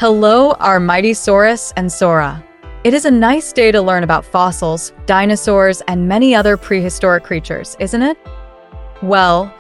Hello, our mighty Saurus and Sora. It is a nice day to learn about fossils, dinosaurs, and many other prehistoric creatures, isn't it? Well,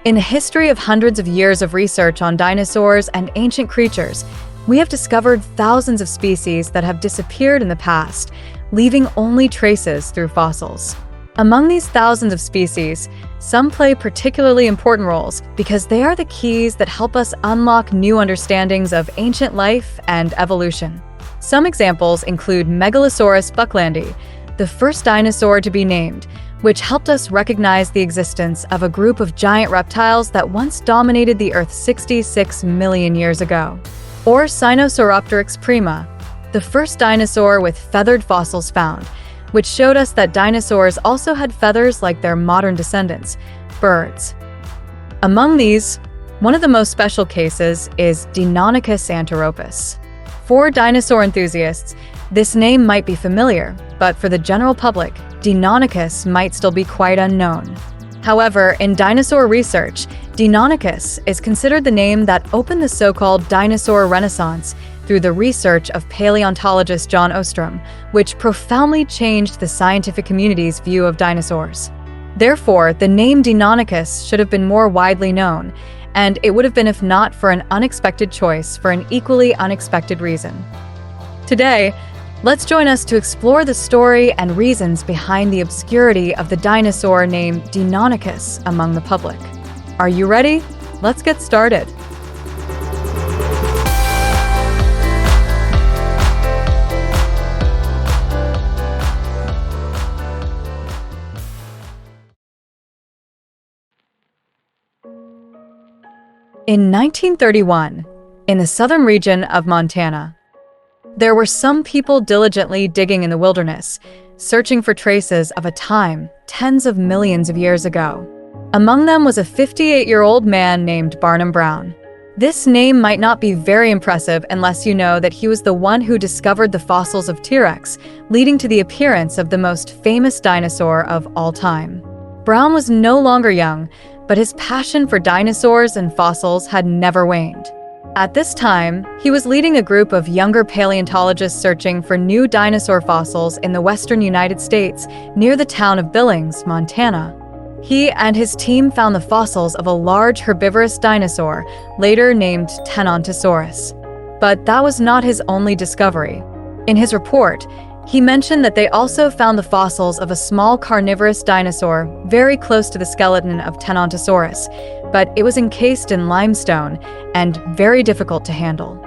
in a history of hundreds of years of research on dinosaurs and ancient creatures, we have discovered thousands of species that have disappeared in the past, leaving only traces through fossils. Among these thousands of species, some play particularly important roles because they are the keys that help us unlock new understandings of ancient life and evolution. Some examples include Megalosaurus bucklandi, the first dinosaur to be named, which helped us recognize the existence of a group of giant reptiles that once dominated the Earth 66 million years ago. Or Sinosauropteryx prima, the first dinosaur with feathered fossils found, which showed us that dinosaurs also had feathers like their modern descendants, birds. Among these, one of the most special cases is Deinonychus anteropus. For dinosaur enthusiasts, this name might be familiar, but for the general public, Deinonychus might still be quite unknown. However, in dinosaur research, Deinonychus is considered the name that opened the so-called dinosaur renaissance through the research of paleontologist John Ostrom, which profoundly changed the scientific community's view of dinosaurs. Therefore, the name Deinonychus should have been more widely known, and it would have been if not for an unexpected choice for an equally unexpected reason. Today, let's join us to explore the story and reasons behind the obscurity of the dinosaur named Deinonychus among the public. Are you ready? Let's get started. In 1931, in the southern region of Montana, there were some people diligently digging in the wilderness, searching for traces of a time tens of millions of years ago. Among them was a 58-year-old man named Barnum Brown. This name might not be very impressive unless you know that he was the one who discovered the fossils of T-Rex, leading to the appearance of the most famous dinosaur of all time. Brown was no longer young, but his passion for dinosaurs and fossils had never waned. At this time, he was leading a group of younger paleontologists searching for new dinosaur fossils in the western United States near the town of Billings, Montana. He and his team found the fossils of a large herbivorous dinosaur, later named Tenontosaurus. But that was not his only discovery. In his report, he mentioned that they also found the fossils of a small carnivorous dinosaur very close to the skeleton of Tenontosaurus, but it was encased in limestone and very difficult to handle.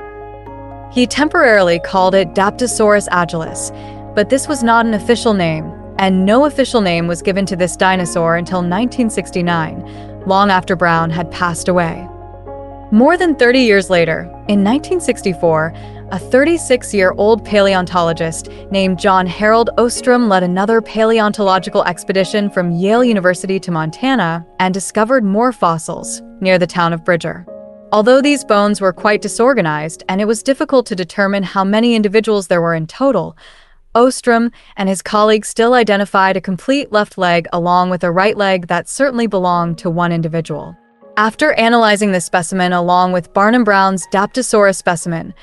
He temporarily called it Daptosaurus agilis, but this was not an official name, and no official name was given to this dinosaur until 1969, long after Brown had passed away. More than 30 years later, in 1964, a 36-year-old paleontologist named John Harold Ostrom led another paleontological expedition from Yale University to Montana and discovered more fossils near the town of Bridger. Although these bones were quite disorganized and it was difficult to determine how many individuals there were in total, Ostrom and his colleagues still identified a complete left leg along with a right leg that certainly belonged to one individual. After analyzing this specimen along with Barnum Brown's Daptosaurus specimen,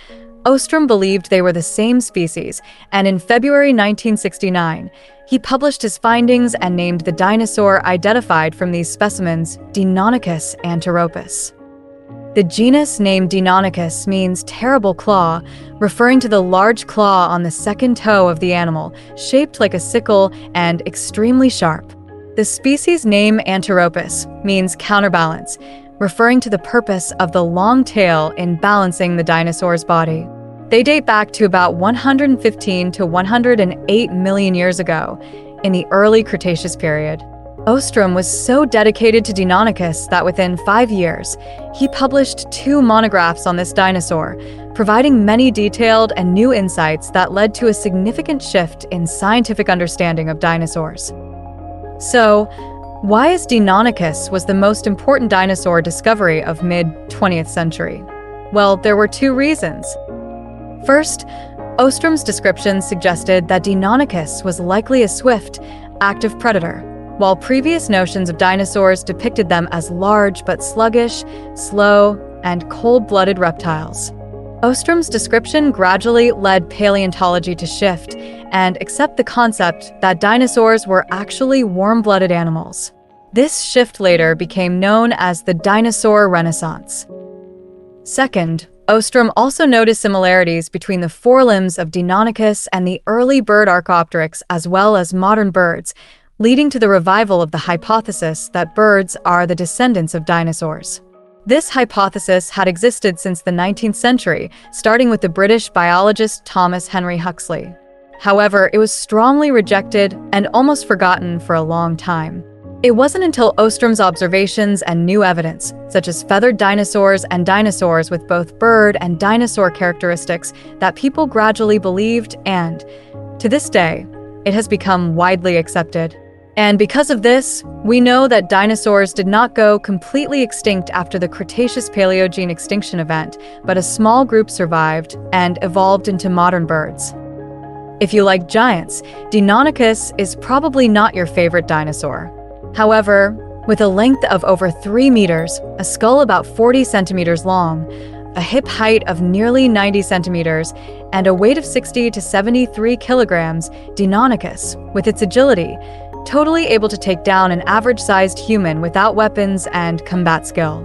Ostrom believed they were the same species, and in February 1969, he published his findings and named the dinosaur identified from these specimens Deinonychus anteropus. The genus name Deinonychus means terrible claw, referring to the large claw on the second toe of the animal, shaped like a sickle and extremely sharp. The species name Anteropus means counterbalance, referring to the purpose of the long tail in balancing the dinosaur's body. They date back to about 115 to 108 million years ago, in the early Cretaceous period. Ostrom was so dedicated to Deinonychus that within 5 years, he published 2 monographs on this dinosaur, providing many detailed and new insights that led to a significant shift in scientific understanding of dinosaurs. So, why is Deinonychus was the most important dinosaur discovery of mid-20th century? Well, there were 2 reasons. First, Ostrom's description suggested that Deinonychus was likely a swift, active predator, while previous notions of dinosaurs depicted them as large but sluggish, slow, and cold-blooded reptiles. Ostrom's description gradually led paleontology to shift and accept the concept that dinosaurs were actually warm-blooded animals. This shift later became known as the Dinosaur Renaissance. Second, Ostrom also noticed similarities between the forelimbs of Deinonychus and the early bird Archaeopteryx as well as modern birds, leading to the revival of the hypothesis that birds are the descendants of dinosaurs. This hypothesis had existed since the 19th century, starting with the British biologist Thomas Henry Huxley. However, it was strongly rejected and almost forgotten for a long time. It wasn't until Ostrom's observations and new evidence, such as feathered dinosaurs and dinosaurs with both bird and dinosaur characteristics, that people gradually believed and, to this day, it has become widely accepted. And because of this, we know that dinosaurs did not go completely extinct after the Cretaceous-Paleogene extinction event, but a small group survived and evolved into modern birds. If you like giants, Deinonychus is probably not your favorite dinosaur. However, with a length of over 3 meters, a skull about 40 centimeters long, a hip height of nearly 90 centimeters, and a weight of 60 to 73 kilograms, Deinonychus, with its agility, totally able to take down an average-sized human without weapons and combat skill.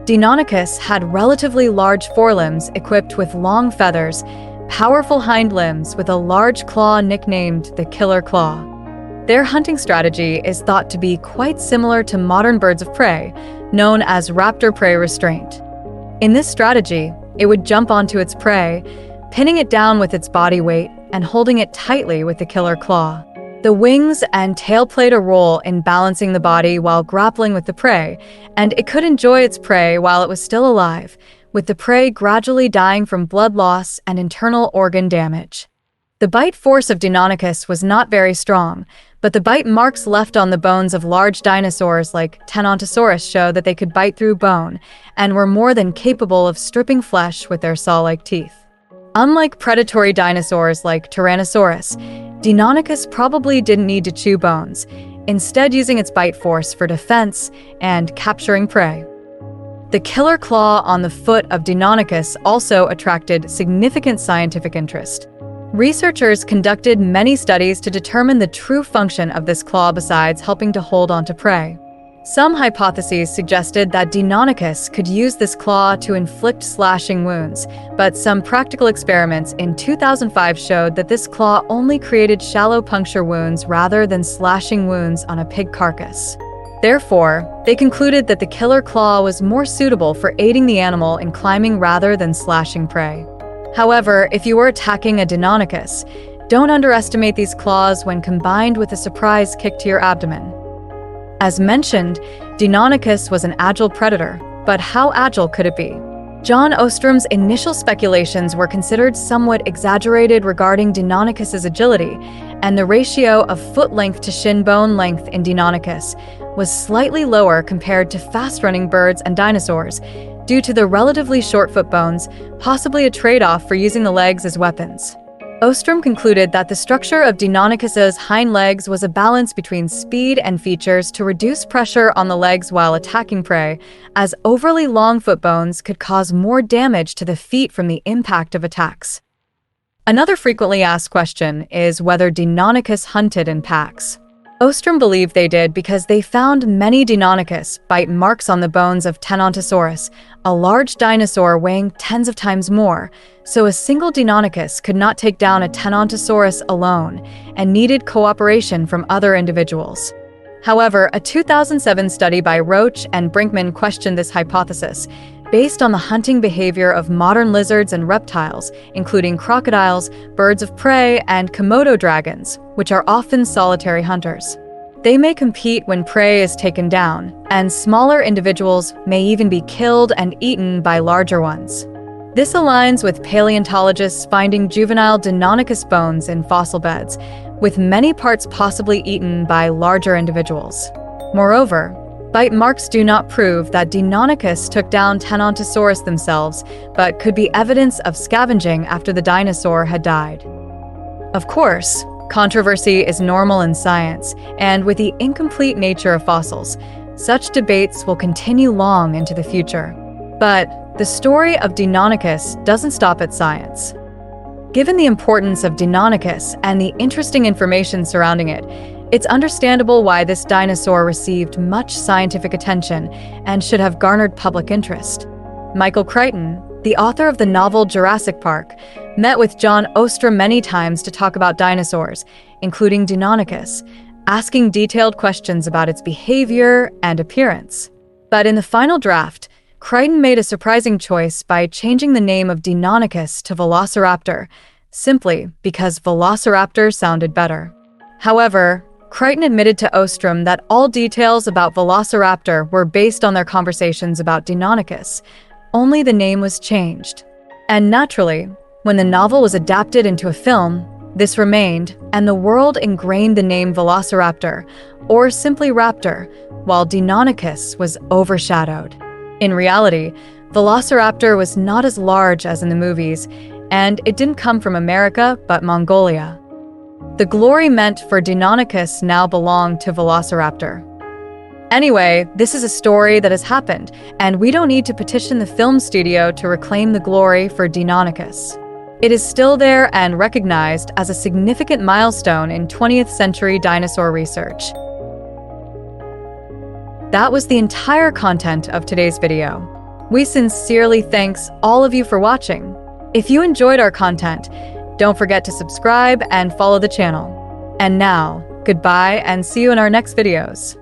Deinonychus had relatively large forelimbs equipped with long feathers, powerful hind limbs with a large claw nicknamed the killer claw. Their hunting strategy is thought to be quite similar to modern birds of prey, known as raptor prey restraint. In this strategy, it would jump onto its prey, pinning it down with its body weight and holding it tightly with the killer claw. The wings and tail played a role in balancing the body while grappling with the prey, and it could enjoy its prey while it was still alive, with the prey gradually dying from blood loss and internal organ damage. The bite force of Deinonychus was not very strong, but the bite marks left on the bones of large dinosaurs like Deinonychus show that they could bite through bone and were more than capable of stripping flesh with their saw-like teeth. Unlike predatory dinosaurs like Tyrannosaurus, Deinonychus probably didn't need to chew bones, instead using its bite force for defense and capturing prey. The killer claw on the foot of Deinonychus also attracted significant scientific interest. Researchers conducted many studies to determine the true function of this claw besides helping to hold onto prey. Some hypotheses suggested that Deinonychus could use this claw to inflict slashing wounds, but some practical experiments in 2005 showed that this claw only created shallow puncture wounds rather than slashing wounds on a pig carcass. Therefore, they concluded that the killer claw was more suitable for aiding the animal in climbing rather than slashing prey. However, if you were attacking a Deinonychus, don't underestimate these claws when combined with a surprise kick to your abdomen. As mentioned, Deinonychus was an agile predator, but how agile could it be? John Ostrom's initial speculations were considered somewhat exaggerated regarding Deinonychus's agility, and the ratio of foot length to shin bone length in Deinonychus was slightly lower compared to fast-running birds and dinosaurs, due to the relatively short foot bones, possibly a trade-off for using the legs as weapons. Ostrom concluded that the structure of Deinonychus's hind legs was a balance between speed and features to reduce pressure on the legs while attacking prey, as overly long foot bones could cause more damage to the feet from the impact of attacks. Another frequently asked question is whether Deinonychus hunted in packs. Ostrom believed they did because they found many Deinonychus bite marks on the bones of Tyrannosaurus, a large dinosaur weighing tens of times more, so a single Deinonychus could not take down a Tyrannosaurus alone and needed cooperation from other individuals. However, a 2007 study by Roach and Brinkman questioned this hypothesis, based on the hunting behavior of modern lizards and reptiles, including crocodiles, birds of prey, and Komodo dragons, which are often solitary hunters. They may compete when prey is taken down, and smaller individuals may even be killed and eaten by larger ones. This aligns with paleontologists finding juvenile Deinonychus bones in fossil beds, with many parts possibly eaten by larger individuals. Moreover, bite marks do not prove that Deinonychus took down Tyrannosaurus themselves, but could be evidence of scavenging after the dinosaur had died. Of course, controversy is normal in science, and with the incomplete nature of fossils, such debates will continue long into the future. But the story of Deinonychus doesn't stop at science. Given the importance of Deinonychus and the interesting information surrounding it, it's understandable why this dinosaur received much scientific attention and should have garnered public interest. Michael Crichton, the author of the novel Jurassic Park, met with John Ostrom many times to talk about dinosaurs, including Deinonychus, asking detailed questions about its behavior and appearance. But in the final draft, Crichton made a surprising choice by changing the name of Deinonychus to Velociraptor, simply because Velociraptor sounded better. However, Crichton admitted to Ostrom that all details about Velociraptor were based on their conversations about Deinonychus. Only the name was changed. And naturally, when the novel was adapted into a film, this remained, and the world ingrained the name Velociraptor, or simply Raptor, while Deinonychus was overshadowed. In reality, Velociraptor was not as large as in the movies, and it didn't come from America but Mongolia. The glory meant for Deinonychus now belonged to Velociraptor. Anyway, this is a story that has happened, and we don't need to petition the film studio to reclaim the glory for Deinonychus. It is still there and recognized as a significant milestone in 20th century dinosaur research. That was the entire content of today's video. We sincerely thank all of you for watching. If you enjoyed our content, don't forget to subscribe and follow the channel. And now, goodbye and see you in our next videos.